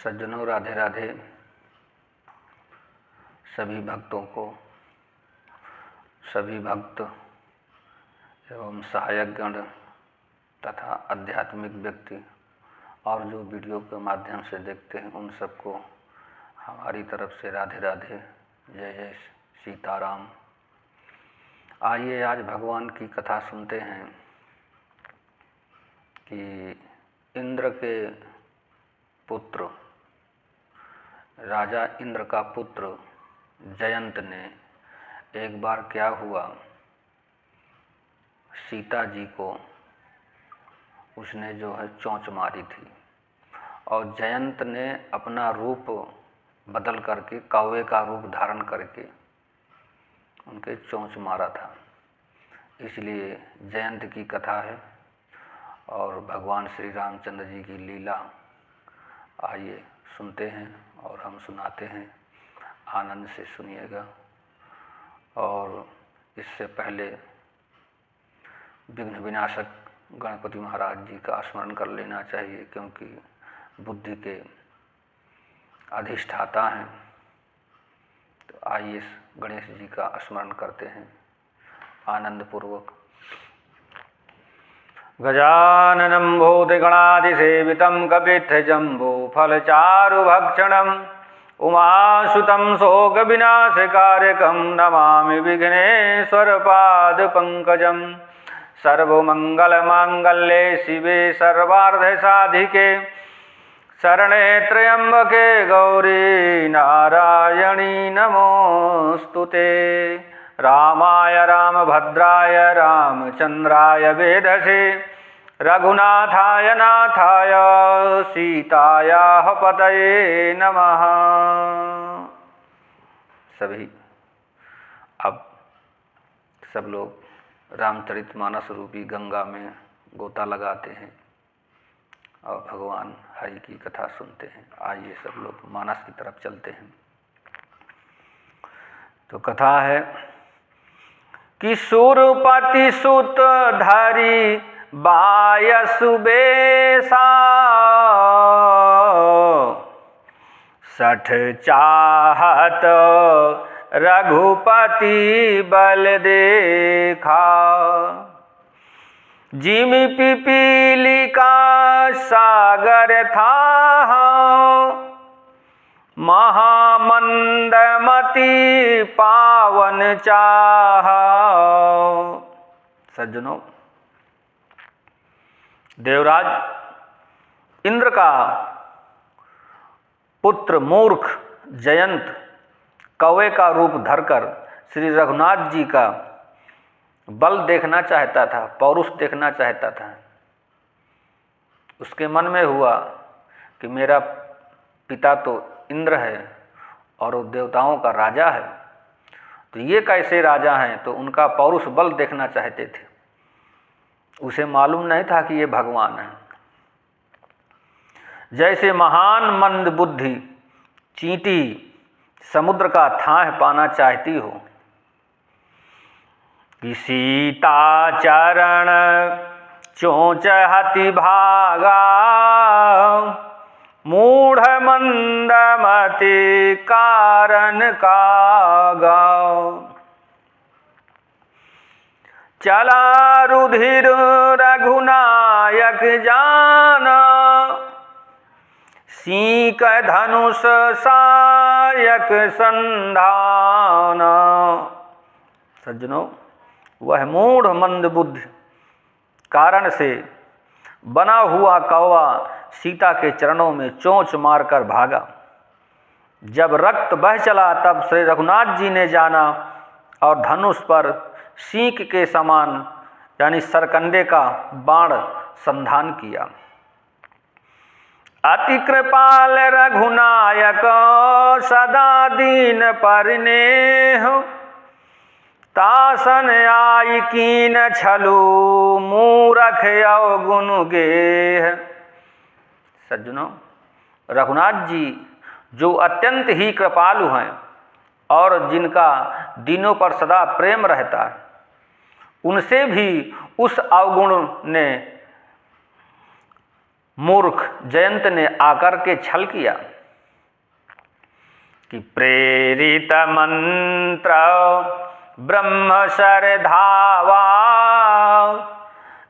सज्जनों, राधे राधे। सभी भक्तों को, सभी भक्त एवं सहायक गण तथा आध्यात्मिक व्यक्ति और जो वीडियो के माध्यम से देखते हैं उन सबको हमारी तरफ से राधे राधे, जय जय सीताराम। आइए आज भगवान की कथा सुनते हैं कि इंद्र के पुत्र, राजा इंद्र का पुत्र जयंत ने एक बार क्या हुआ, सीता जी को उसने जो है चोंच मारी थी और जयंत ने अपना रूप बदल करके, कौवे का रूप धारण करके उनके चोंच मारा था। इसलिए जयंत की कथा है और भगवान श्री रामचंद्र जी की लीला। आइए सुनते हैं और हम सुनाते हैं, आनंद से सुनिएगा। और इससे पहले विघ्न विनाशक गणपति महाराज जी का स्मरण कर लेना चाहिए, क्योंकि बुद्धि के अधिष्ठाता हैं। तो आइए गणेश जी का स्मरण करते हैं आनंद पूर्वक। गजाननं भूतगणाधिसेवितं कपित्थजम्बो फलचारुभक्षणम् उमासुतं शोकविनाशकारकं नमामि विघ्नेश्वरपादपङ्कजं। सर्वमङ्गलमाङ्गल्ये शिवे सर्वार्धसाधिके शरणे त्र्यम्बके गौरी नारायणी नमोऽस्तुते। रामाय रामभद्राय रामचन्द्राय वेधसे रघुनाथाय नाथाय सीतायाः पतये नमः। सभी अब सब लोग रामचरितमानस रूपी गंगा में गोता लगाते हैं और भगवान हरि की कथा सुनते हैं। आइए सब लोग मानस की तरफ चलते हैं। तो कथा है कि सुरपति सुत धरि बायसु बेसा, सठ चाहत रघुपति बल देखा। जिमि पिपीलिका सागर था, महामंदमति पावन चाह। सज्जनों, देवराज इंद्र का पुत्र मूर्ख जयंत कौवे का रूप धरकर श्री रघुनाथ जी का बल देखना चाहता था, पौरुष देखना चाहता था। उसके मन में हुआ कि मेरा पिता तो इंद्र है और वो देवताओं का राजा है, तो ये कैसे राजा हैं? तो उनका पौरुष बल देखना चाहते थे। उसे मालूम नहीं था कि ये भगवान है। जैसे महान मंद बुद्धि चींटी समुद्र का थाह पाना चाहती हो, कि सीता चरण चोंच हति भागा, मूढ़ मंदमति कारण कागा। चला रुधिर रघुनायक जाना, सीक धनुष सायक संधान। सज्जनों, वह मूढ़ मंद बुद्धि कारण से बना हुआ कौवा सीता के चरणों में चोंच मारकर भागा। जब रक्त बह चला तब श्री रघुनाथ जी ने जाना और धनुष पर सींक के समान यानी सरकंडे का बाण संधान किया। अति कृपाल रघुनायक सदा दीन परनेह, तासन आई कीन छलू मूरख अवगुण गेह। सज्जनों, रघुनाथ जी जो अत्यंत ही कृपालु हैं और जिनका दीनों पर सदा प्रेम रहता है, उनसे भी उस अवगुण ने मूर्ख जयंत ने आकर के छल किया कि प्रेरित मंत्र ब्रह्म सर धावा,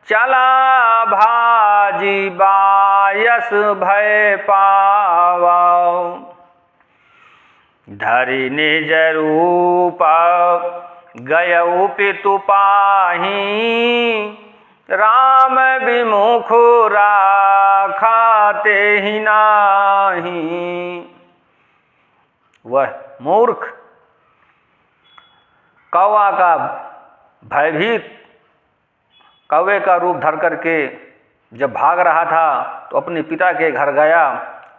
चला भाजी बायस भय पावा। धरि निज रूप गयउ पितु पाही, राम विमुख राखा तेहि नाहि। वह मूर्ख कौवा का भयभीत कौवे का रूप धर करके जब भाग रहा था तो अपने पिता के घर गया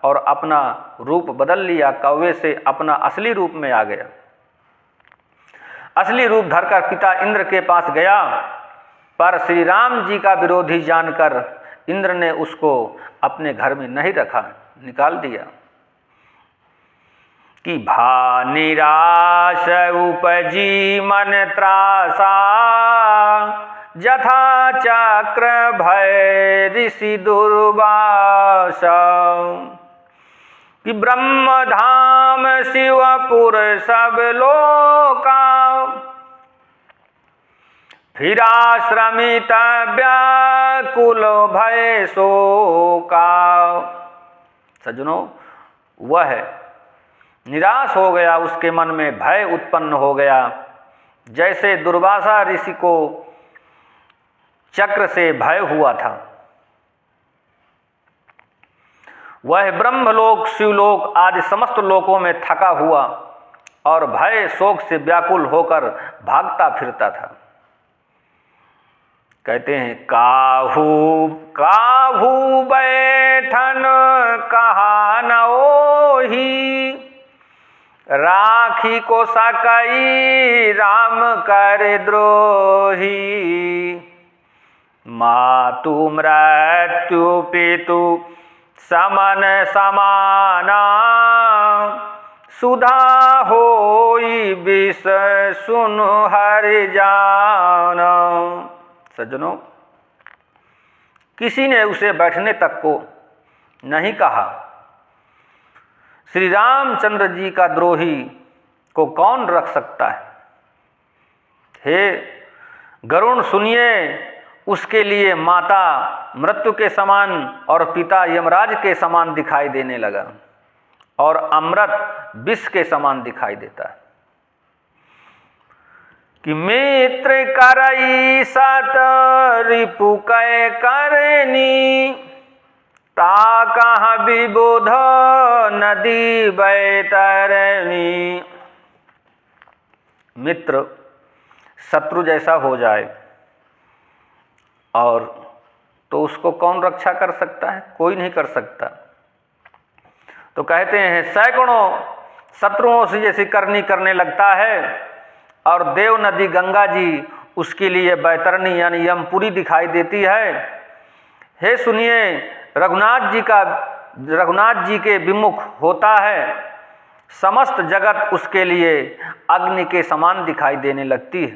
और अपना रूप बदल लिया, कौवे से अपना असली रूप में आ गया। असली रूप धरकर पिता इंद्र के पास गया, पर श्री राम जी का विरोधी जानकर इंद्र ने उसको अपने घर में नहीं रखा, निकाल दिया। कि भा निराश उपजी मन त्रासा, जथा चक्र भय ऋषि दुर्वासा। कि ब्रह्म धाम शिवपुर सब लोका, फिरा श्रमित व्याकुल भय शोका। सज्जनों, वह निराश हो गया, उसके मन में भय उत्पन्न हो गया, जैसे दुर्वासा ऋषि को चक्र से भय हुआ था। वह ब्रह्मलोक शिवलोक आदि समस्त लोकों में थका हुआ और भय शोक से व्याकुल होकर भागता फिरता था। कहते हैं काहू काहू बैठन कहा न ओही, राखी को सकई राम कर द्रोही। मातु मृत्यु पितु समन समाना, सुधा होई विष सुन हरि जाना। सज्जनों, किसी ने उसे बैठने तक को नहीं कहा। श्री रामचंद्र जी का द्रोही को कौन रख सकता है? हे गरुण सुनिए, उसके लिए माता मृत्यु के समान और पिता यमराज के समान दिखाई देने लगा और अमृत विष के समान दिखाई देता है। कि मित्र करई सत रिपु कै करनी, ता कहाँ विबुध नदी बैतरणी। मित्र शत्रु जैसा हो जाए और तो उसको कौन रक्षा कर सकता है? कोई नहीं कर सकता। तो कहते हैं सैकड़ों शत्रुओं से जैसी करनी करने लगता है और देव नदी गंगा जी उसके लिए बैतरणी यानी यमपुरी दिखाई देती है। हे सुनिए, रघुनाथ जी के विमुख होता है, समस्त जगत उसके लिए अग्नि के समान दिखाई देने लगती है।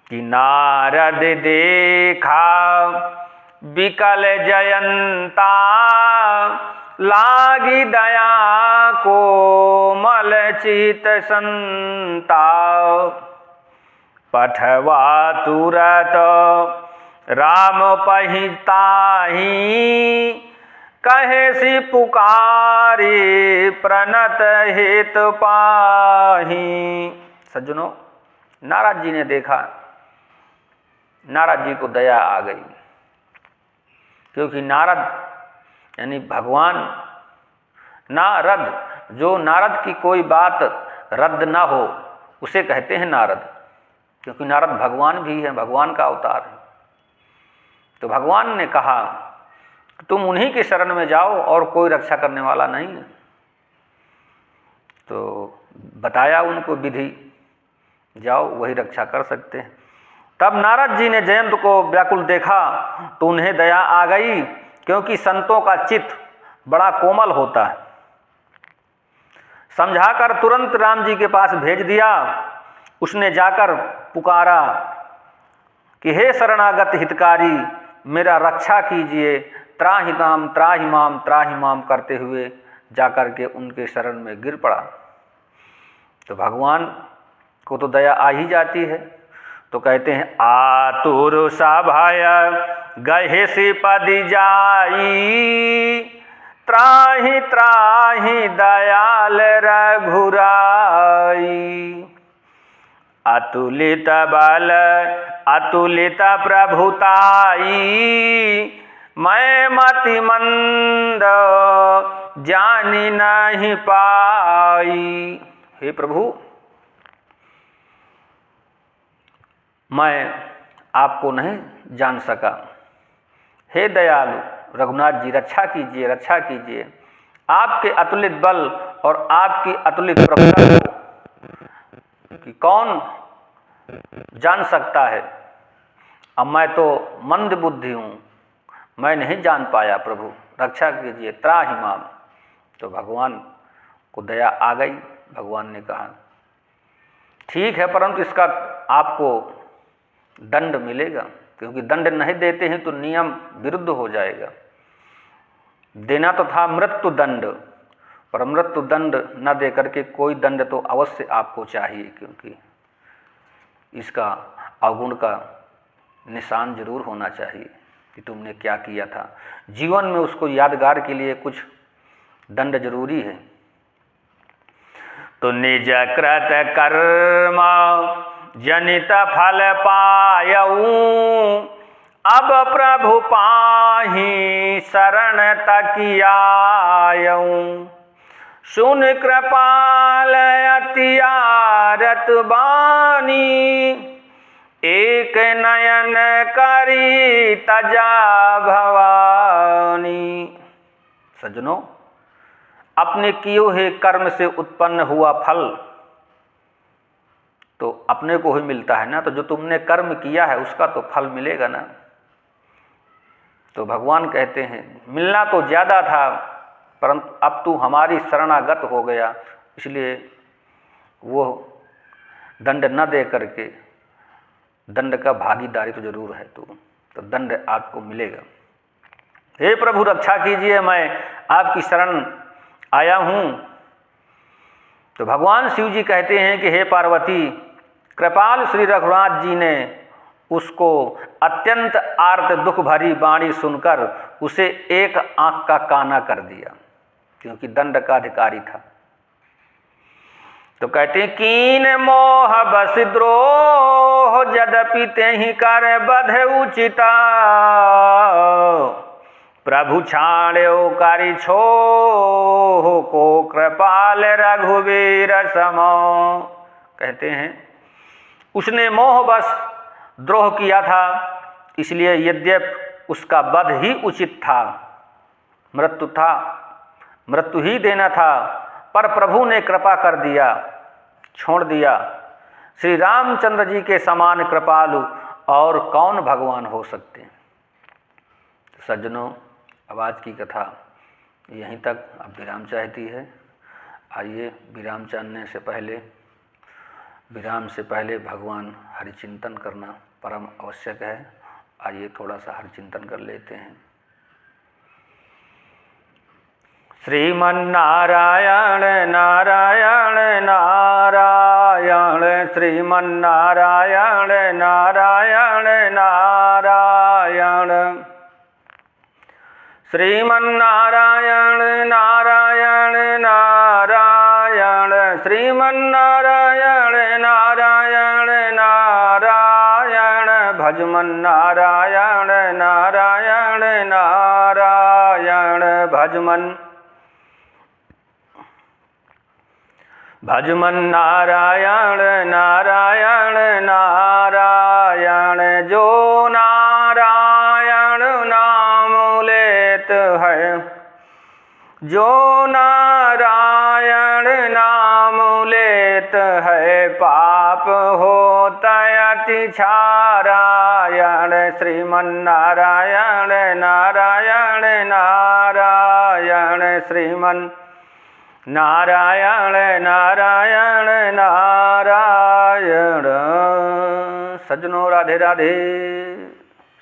कि नारद देखा विकल जयंता, लागी दया को मल चित संता। पठवा तुरत राम पहिताही, कहे सी पुकारी प्रणत हित पाही। सज्जनों, नारद जी ने देखा, नारद जी को दया आ गई, क्योंकि नारद यानी भगवान। नारद, जो नारद की कोई बात रद्द ना हो उसे कहते हैं नारद, क्योंकि नारद भगवान भी है, भगवान का अवतार है। तो भगवान ने कहा तुम उन्हीं के शरण में जाओ और कोई रक्षा करने वाला नहीं है। तो बताया उनको विधि, जाओ वही रक्षा कर सकते हैं। तब नारद जी ने जयंत को व्याकुल देखा तो उन्हें दया आ गई, क्योंकि संतों का चित्त बड़ा कोमल होता है। समझाकर तुरंत राम जी के पास भेज दिया। उसने जाकर पुकारा कि हे शरणागत हितकारी, मेरा रक्षा कीजिए, त्राहि माम करते हुए जाकर के उनके शरण में गिर पड़ा। तो भगवान को तो दया आ ही जाती है, तो कहते हैं आतुर सभय गहे से पदि जाई, त्राहि त्राहि दयाल रघुराई। अतुलित बल अतुलित प्रभुताई, मैं मति मंद जानी नहीं पाई। हे प्रभु, मैं आपको नहीं जान सका। हे दयालु रघुनाथ जी, रक्षा कीजिए, रक्षा कीजिए। आपके अतुलित बल और आपकी अतुलित प्रभुता को कि कौन जान सकता है। अब मैं तो मंद बुद्धि हूँ, मैं नहीं जान पाया। प्रभु रक्षा कीजिए, त्राहि माम। तो भगवान को दया आ गई। भगवान ने कहा ठीक है, परंतु इसका आपको दंड मिलेगा, क्योंकि दंड नहीं देते हैं तो नियम विरुद्ध हो जाएगा। देना तो था मृत्यु दंड, पर मृत्यु दंड न दे करके कोई दंड तो अवश्य आपको चाहिए, क्योंकि इसका अवगुण का निशान जरूर होना चाहिए कि तुमने क्या किया था। जीवन में उसको यादगार के लिए कुछ दंड जरूरी है। तो निज कृत कर्म जनित फल पायऊ, अब प्रभु पाहि शरण तकियायऊ। सुन कृपाल अतियारत बानी, एक नयन करी तजा भवानी। सज्जनों, अपने किए हुए कर्म से उत्पन्न हुआ फल तो अपने को ही मिलता है ना। तो जो तुमने कर्म किया है उसका तो फल मिलेगा ना। तो भगवान कहते हैं मिलना तो ज़्यादा था, परंतु अब तू हमारी शरणागत हो गया, इसलिए वो दंड न दे करके दंड का भागीदारी तो जरूर है तू, तो दंड आपको मिलेगा। हे प्रभु रक्षा कीजिए, मैं आपकी शरण आया हूँ। तो भगवान शिव जी कहते हैं कि हे पार्वती, कृपाल श्री रघुनाथ जी ने उसको अत्यंत आर्त दुख भरी वाणी सुनकर उसे एक आंख का काना कर दिया, क्योंकि दंड का अधिकारी था। तो कहते हैं कीन मोह बस द्रोह, यद्यपि तेहि कर बध उचिता। प्रभु छाड़ो करि छोह, को कृपाल रघुवीर समो। कहते हैं उसने मोहवश द्रोह किया था, इसलिए यद्यप उसका वध ही उचित था, मृत्यु ही देना था, पर प्रभु ने कृपा कर दिया, छोड़ दिया। श्री रामचंद्र जी के समान कृपालु और कौन भगवान हो सकते हैं। सज्जनों, अब आज की कथा यहीं तक अब विराम चाहती है। आइए विराम से पहले भगवान हरिचिंतन करना परम आवश्यक है। आइए थोड़ा सा हरिचिंतन कर लेते हैं। श्रीमन्नारायण नारायण नारायण, श्रीमन्नारायण नारायण नारायण, श्रीमन्नारायण नारायण नारायण, श्रीमन्नारायण नारायण नारायण, भजमन्नारायण नारायण नारायण, भजमन्नारायण नारायण नारायण। जो नारायण नाम लेत है, जो नारायण नाम लेत है, पाप होता अति क्षारायण। श्रीमन्नारायण नारायण नारायण, श्रीमन् नारायण नारायण नारायण। सज्जनों राधे राधे।